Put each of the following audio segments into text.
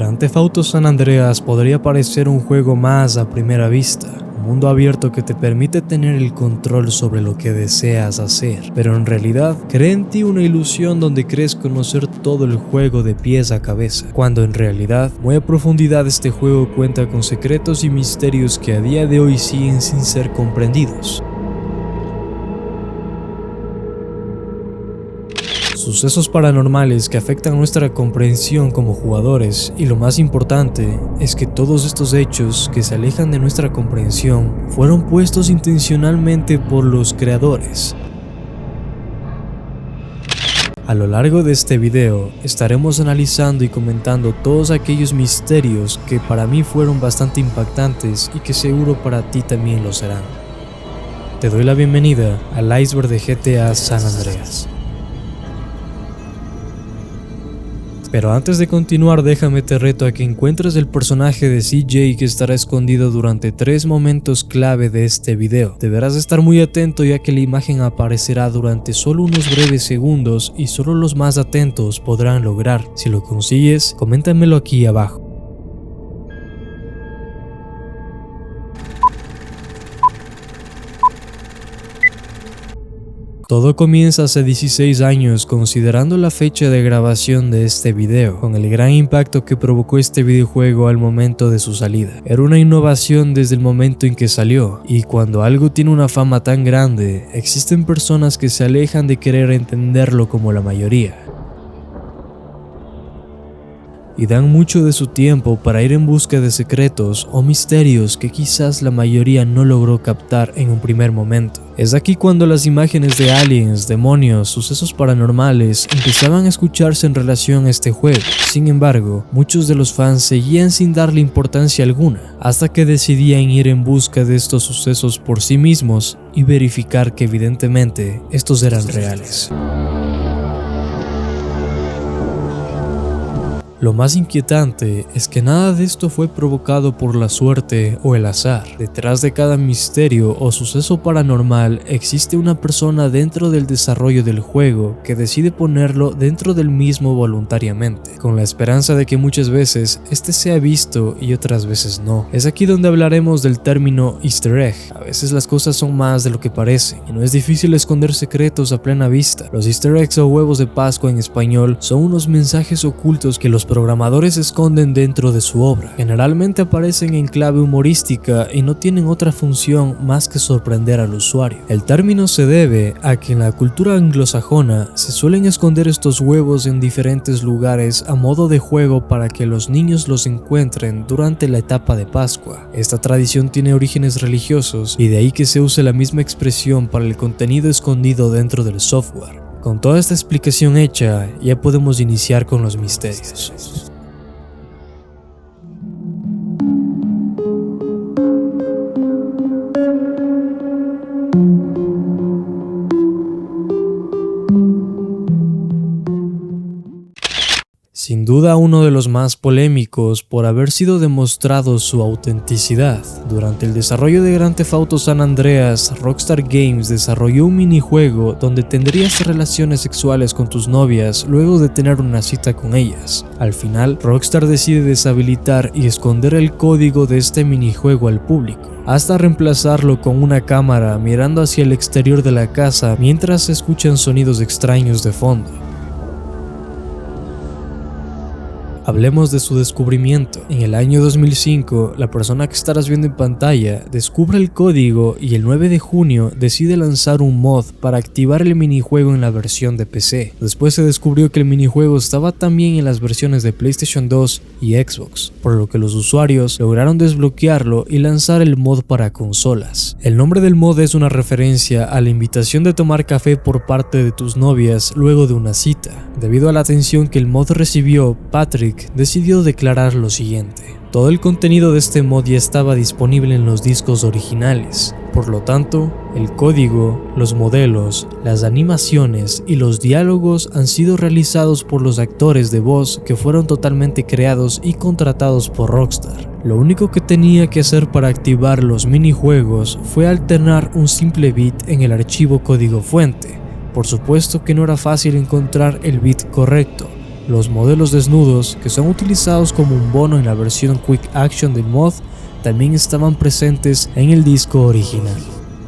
Grand Theft Auto San Andreas podría parecer un juego más a primera vista, un mundo abierto que te permite tener el control sobre lo que deseas hacer, pero en realidad crea en ti una ilusión donde crees conocer todo el juego de pies a cabeza, cuando en realidad, muy a profundidad, este juego cuenta con secretos y misterios que a día de hoy siguen sin ser comprendidos. Sucesos paranormales que afectan nuestra comprensión como jugadores, y lo más importante es que todos estos hechos que se alejan de nuestra comprensión fueron puestos intencionalmente por los creadores. A lo largo de este video estaremos analizando y comentando todos aquellos misterios que para mí fueron bastante impactantes y que seguro para ti también lo serán. Te doy la bienvenida al iceberg de GTA San Andreas. Pero antes de continuar, déjame te reto a que encuentres el personaje de CJ que estará escondido durante 3 momentos clave de este video. Deberás estar muy atento ya que la imagen aparecerá durante solo unos breves segundos y solo los más atentos podrán lograr. Si lo consigues, coméntamelo aquí abajo. Todo comienza hace 16 años considerando la fecha de grabación de este video, con el gran impacto que provocó este videojuego al momento de su salida. Era una innovación desde el momento en que salió, y cuando algo tiene una fama tan grande, existen personas que se alejan de querer entenderlo como la mayoría. Y dan mucho de su tiempo para ir en busca de secretos o misterios que quizás la mayoría no logró captar en un primer momento. Es aquí cuando las imágenes de aliens, demonios, sucesos paranormales empezaban a escucharse en relación a este juego. Sin embargo, muchos de los fans seguían sin darle importancia alguna, hasta que decidían ir en busca de estos sucesos por sí mismos y verificar que evidentemente estos eran reales. Lo más inquietante es que nada de esto fue provocado por la suerte o el azar. Detrás de cada misterio o suceso paranormal existe una persona dentro del desarrollo del juego que decide ponerlo dentro del mismo voluntariamente, con la esperanza de que muchas veces este sea visto y otras veces no. Es aquí donde hablaremos del término easter egg. A veces las cosas son más de lo que parecen y no es difícil esconder secretos a plena vista. Los easter eggs o huevos de Pascua en español son unos mensajes ocultos que los programadores esconden dentro de su obra. Generalmente aparecen en clave humorística y no tienen otra función más que sorprender al usuario. El término se debe a que en la cultura anglosajona se suelen esconder estos huevos en diferentes lugares a modo de juego para que los niños los encuentren durante la etapa de Pascua. Esta tradición tiene orígenes religiosos y de ahí que se use la misma expresión para el contenido escondido dentro del software. Con toda esta explicación hecha, ya podemos iniciar con los misterios. Sin duda uno de los más polémicos por haber sido demostrado su autenticidad. Durante el desarrollo de Grand Theft Auto San Andreas, Rockstar Games desarrolló un minijuego donde tendrías relaciones sexuales con tus novias luego de tener una cita con ellas. Al final, Rockstar decide deshabilitar y esconder el código de este minijuego al público, hasta reemplazarlo con una cámara mirando hacia el exterior de la casa mientras se escuchan sonidos extraños de fondo. Hablemos de su descubrimiento. En el año 2005, la persona que estarás viendo en pantalla descubre el código y el 9 de junio decide lanzar un mod para activar el minijuego en la versión de PC. Después se descubrió que el minijuego estaba también en las versiones de PlayStation 2 y Xbox, por lo que los usuarios lograron desbloquearlo y lanzar el mod para consolas. El nombre del mod es una referencia a la invitación de tomar café por parte de tus novias luego de una cita. Debido a la atención que el mod recibió, Patrick decidió declarar lo siguiente: todo el contenido de este mod ya estaba disponible en los discos originales, por lo tanto, el código, los modelos, las animaciones y los diálogos han sido realizados por los actores de voz que fueron totalmente creados y contratados por Rockstar. Lo único que tenía que hacer para activar los minijuegos fue alternar un simple bit en el archivo código fuente. Por supuesto que no era fácil encontrar el bit correcto, Los modelos desnudos, que son utilizados como un bono en la versión Quick Action del mod, también estaban presentes en el disco original.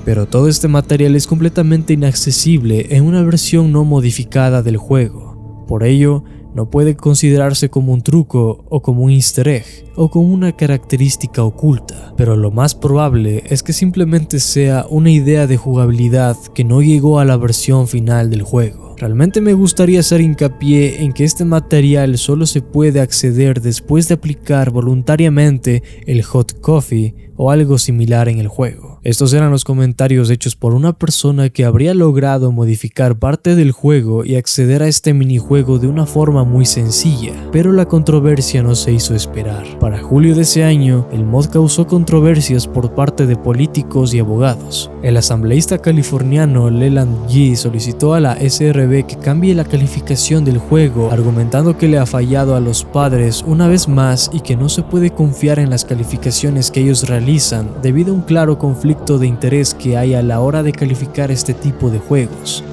Pero todo este material es completamente inaccesible en una versión no modificada del juego. Por ello, no puede considerarse como un truco o como un easter egg o como una característica oculta, pero lo más probable es que simplemente sea una idea de jugabilidad que no llegó a la versión final del juego. Realmente me gustaría hacer hincapié en que este material solo se puede acceder después de aplicar voluntariamente el hot coffee o algo similar en el juego. Estos eran los comentarios hechos por una persona que habría logrado modificar parte del juego y acceder a este minijuego de una forma muy sencilla, pero la controversia no se hizo esperar. Para julio de ese año, el mod causó controversias por parte de políticos y abogados. El asambleísta californiano Leland Yee solicitó a la SRB que cambie la calificación del juego, argumentando que le ha fallado a los padres una vez más y que no se puede confiar en las calificaciones que ellos realizan debido a un claro conflicto de interés que hay a la hora de calificar este tipo de juegos.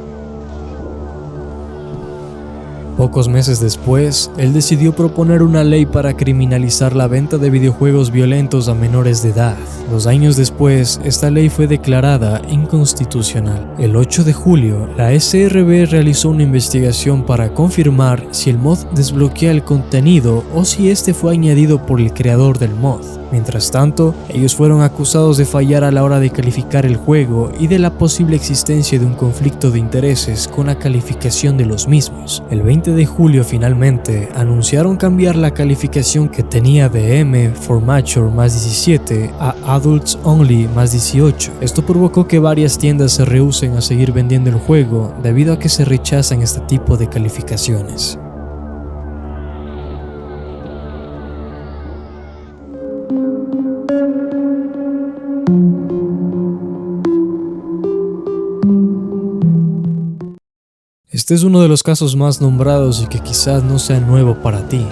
Pocos meses después, él decidió proponer una ley para criminalizar la venta de videojuegos violentos a menores de edad. 2 años después, esta ley fue declarada inconstitucional. El 8 de julio, la SRB realizó una investigación para confirmar si el mod desbloquea el contenido o si este fue añadido por el creador del mod. Mientras tanto, ellos fueron acusados de fallar a la hora de calificar el juego y de la posible existencia de un conflicto de intereses con la calificación de los mismos. El 20 de julio finalmente anunciaron cambiar la calificación que tenía de M for Mature más 17 a Adults Only más 18. Esto provocó que varias tiendas se rehúsen a seguir vendiendo el juego debido a que se rechazan este tipo de calificaciones. Este es uno de los casos más nombrados y que quizás no sea nuevo para ti,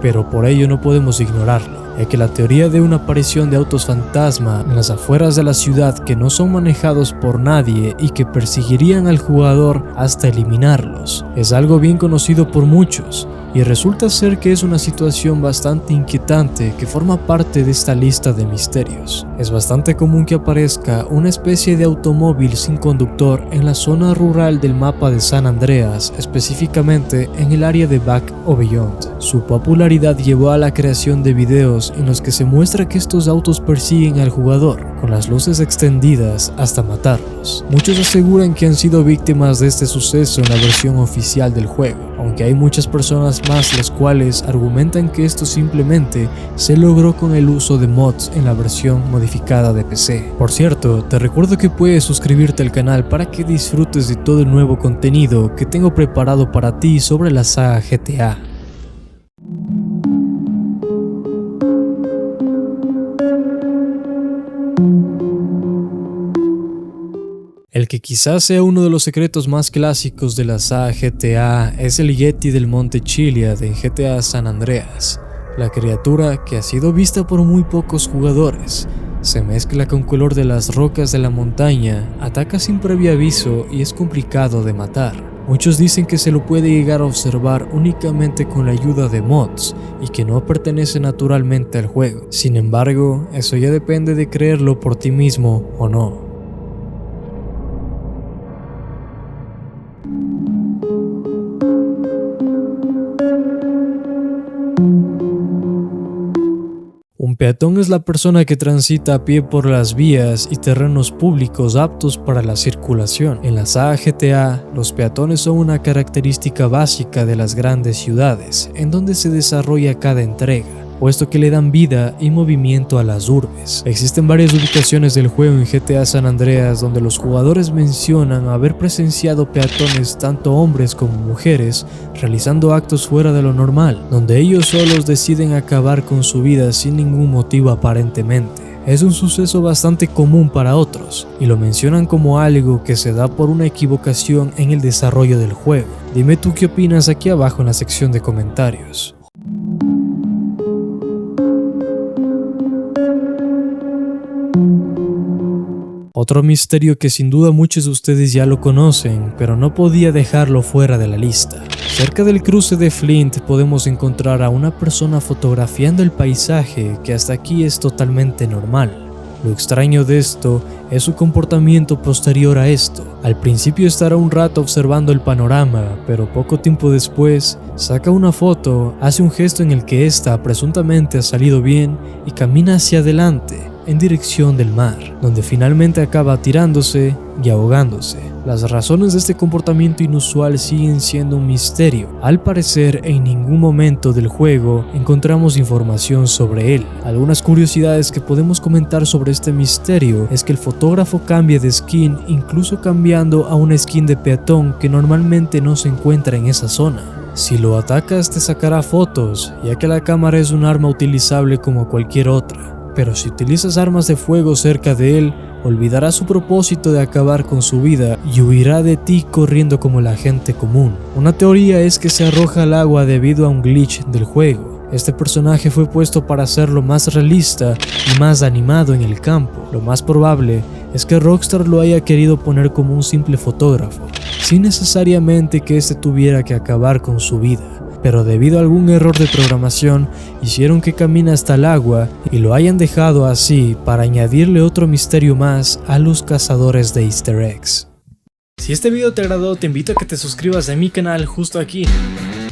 pero por ello no podemos ignorarlo, ya que la teoría de una aparición de autos fantasma en las afueras de la ciudad que no son manejados por nadie y que perseguirían al jugador hasta eliminarlos es algo bien conocido por muchos, y resulta ser que es una situación bastante inquietante que forma parte de esta lista de misterios. Es bastante común que aparezca una especie de automóvil sin conductor en la zona rural del mapa de San Andreas, específicamente en el área de Back o Beyond. Su popularidad llevó a la creación de videos en los que se muestra que estos autos persiguen al jugador con las luces extendidas hasta matarlos. Muchos aseguran que han sido víctimas de este suceso en la versión oficial del juego, aunque hay muchas personas más las cuales argumentan que esto simplemente se logró con el uso de mods en la versión modificada de PC. Por cierto, te recuerdo que puedes suscribirte al canal para que disfrutes de todo el nuevo contenido que tengo preparado para ti sobre la saga GTA. El que quizás sea uno de los secretos más clásicos de la saga GTA es el Yeti del Monte Chiliad en GTA San Andreas. La criatura, que ha sido vista por muy pocos jugadores, se mezcla con color de las rocas de la montaña, ataca sin previo aviso y es complicado de matar. Muchos dicen que se lo puede llegar a observar únicamente con la ayuda de mods y que no pertenece naturalmente al juego. Sin embargo, eso ya depende de creerlo por ti mismo o no. Un peatón es la persona que transita a pie por las vías y terrenos públicos aptos para la circulación. En la saga GTA, los peatones son una característica básica de las grandes ciudades, en donde se desarrolla cada entrega, puesto que le dan vida y movimiento a las urbes. Existen varias ubicaciones del juego en GTA San Andreas donde los jugadores mencionan haber presenciado peatones, tanto hombres como mujeres, realizando actos fuera de lo normal, donde ellos solos deciden acabar con su vida sin ningún motivo aparentemente. Es un suceso bastante común para otros, y lo mencionan como algo que se da por una equivocación en el desarrollo del juego. Dime tú qué opinas aquí abajo en la sección de comentarios. Otro misterio que sin duda muchos de ustedes ya lo conocen, pero no podía dejarlo fuera de la lista. Cerca del cruce de Flint podemos encontrar a una persona fotografiando el paisaje que hasta aquí es totalmente normal. Lo extraño de esto es su comportamiento posterior a esto. Al principio estará un rato observando el panorama, pero poco tiempo después saca una foto, hace un gesto en el que ésta presuntamente ha salido bien y camina hacia adelante en dirección del mar, donde finalmente acaba tirándose y ahogándose. Las razones de este comportamiento inusual siguen siendo un misterio. Al parecer, en ningún momento del juego encontramos información sobre él. Algunas curiosidades que podemos comentar sobre este misterio es que el fotógrafo cambia de skin, incluso cambiando a una skin de peatón que normalmente no se encuentra en esa zona. Si lo atacas te sacará fotos, ya que la cámara es un arma utilizable como cualquier otra. Pero si utilizas armas de fuego cerca de él, olvidará su propósito de acabar con su vida y huirá de ti corriendo como la gente común. Una teoría es que se arroja al agua debido a un glitch del juego. Este personaje fue puesto para hacerlo más realista y más animado en el campo. Lo más probable es que Rockstar lo haya querido poner como un simple fotógrafo, sin necesariamente que este tuviera que acabar con su vida. Pero debido a algún error de programación, hicieron que camine hasta el agua y lo hayan dejado así para añadirle otro misterio más a los cazadores de Easter eggs. Si este video te agradó, te invito a que te suscribas a mi canal justo aquí.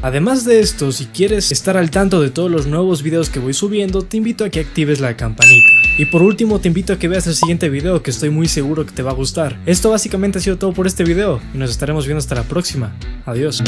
Además de esto, si quieres estar al tanto de todos los nuevos videos que voy subiendo, te invito a que actives la campanita. Y por último, te invito a que veas el siguiente video, que estoy muy seguro que te va a gustar. Esto básicamente ha sido todo por este video y nos estaremos viendo hasta la próxima. Adiós.